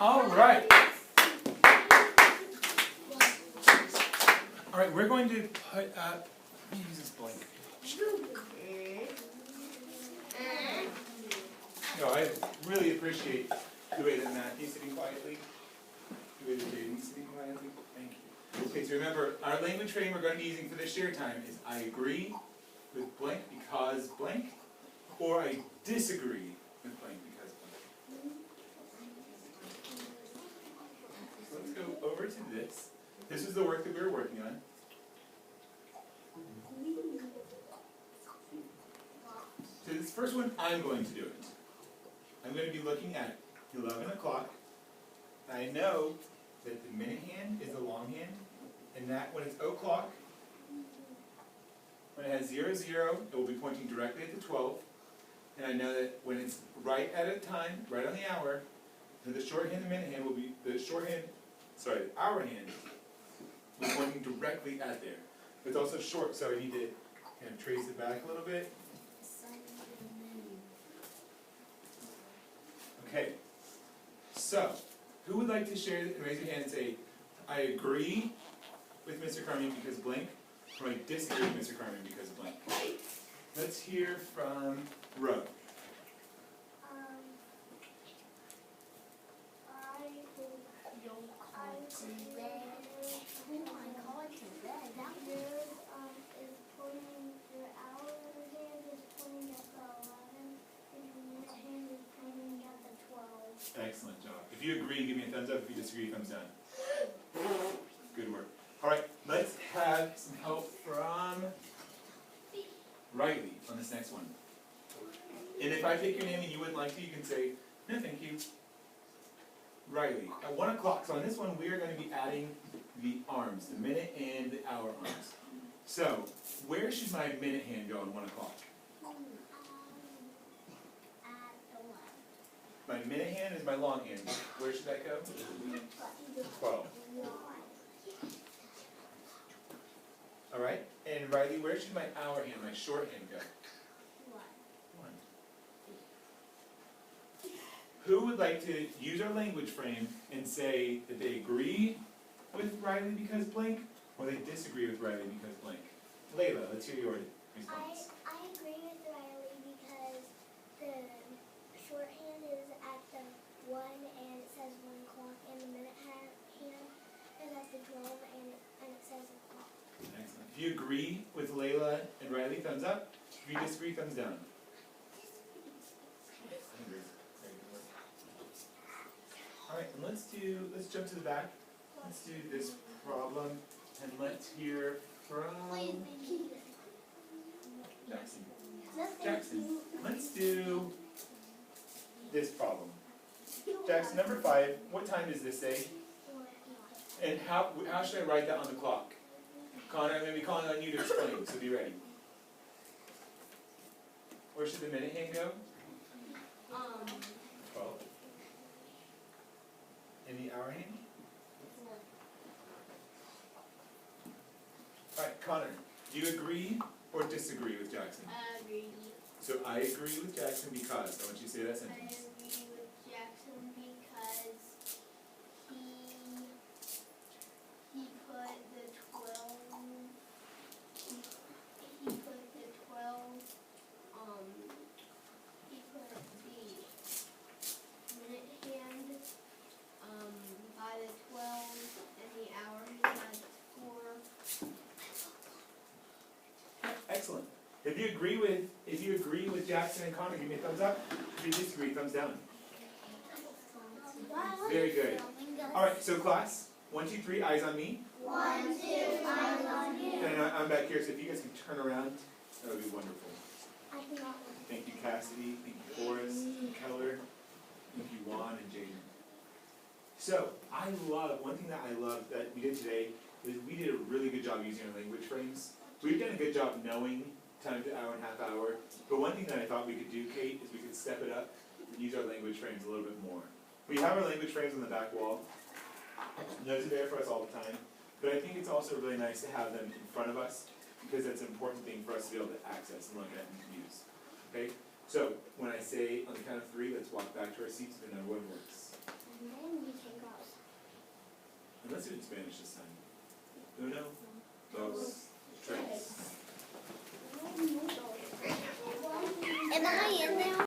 All right. All right, we're going to put up, let me use this blank. No, I really appreciate the way that Matthew's sitting quietly, the way that Jaden's sitting quietly. Thank you. Okay, so remember, our language frame we're going to be using for this share time is I agree with blank because blank, or I disagree with blank because blank. So let's go over to this. This is the work that we were working on. So this first one, I'm going to do it. I'm going to be looking at 11 o'clock. I know that the minute hand is the long hand, and that when it's o'clock, when it has 00, it will be pointing directly at the 12. And I know that when it's right at a time, right on the hour, then the shorthand, the minute hand will be, our hand will be pointing directly at there. But it's also short, so I need to kind of trace it back a little bit. Okay, so who would like to share and raise your hand and say, I agree with Mr. Carmen because blank, or I disagree with Mr. Carmen because blank? Let's hear from Ro. Excellent job. If you agree, give me a thumbs up. If you disagree, thumbs down. Good work. All right, let's have some help from Riley on this next one. And if I take your name and you wouldn't like to, you can say, no, thank you. Riley, at 1 o'clock. So on this one, we are going to be adding the arms, the minute and the hour arms. So where should my minute hand go at 1 o'clock? My minute hand is my long hand. Where should that go? 12. All right. And Riley, where should my hour hand, my short hand go? 1. Who would like to use our language frame and say that they agree with Riley because blank, or they disagree with Riley because blank? Layla, let's hear your response. I agree with Riley because the shorthand is at the 1 and it says 1 o'clock, and the minute hand is at the 12 and it says o'clock. Excellent. If you agree with Layla and Riley, thumbs up. If you disagree, thumbs down. All right, and let's jump to the back. Let's do this problem, and let's hear from Jackson. Jackson, let's do this problem. Jackson, number 5, what time does this say? And how should I write that on the clock? Connor, I'm going to be calling on you to explain, so be ready. Where should the minute hand go? 12. And the hour hand? Alright, Connor, do you agree or disagree with Jackson? I agree. So I agree with Jackson because, I want you to say that sentence. I agree with Jackson because he put the 12 he put the 12 he put the minute hand by the 12 and the hour hand by the 4. Excellent. If you agree with Jackson and Connor, give me a thumbs up. If you disagree, thumbs down. Very good. Alright, so class, 1, 2, 3, eyes on me. 1, 2, eyes on you. And I'm back here, so if you guys can turn around, that would be wonderful. I cannot. Thank you, Cassidy. Thank you, Forrest, Keller. Thank you, Juan and Jaden. So, one thing that I love that we did today is we did a really good job using our language frames. We've done a good job knowing time to hour and half hour, but one thing that I thought we could do, Kate, is we could step it up and use our language frames a little bit more. We have our language frames on the back wall. Those are there for us all the time, but I think it's also really nice to have them in front of us because that's an important thing for us to be able to access and look at and use. Okay? So, when I say on the count of 3, let's walk back to our seats and another one works. studied Spanish this time.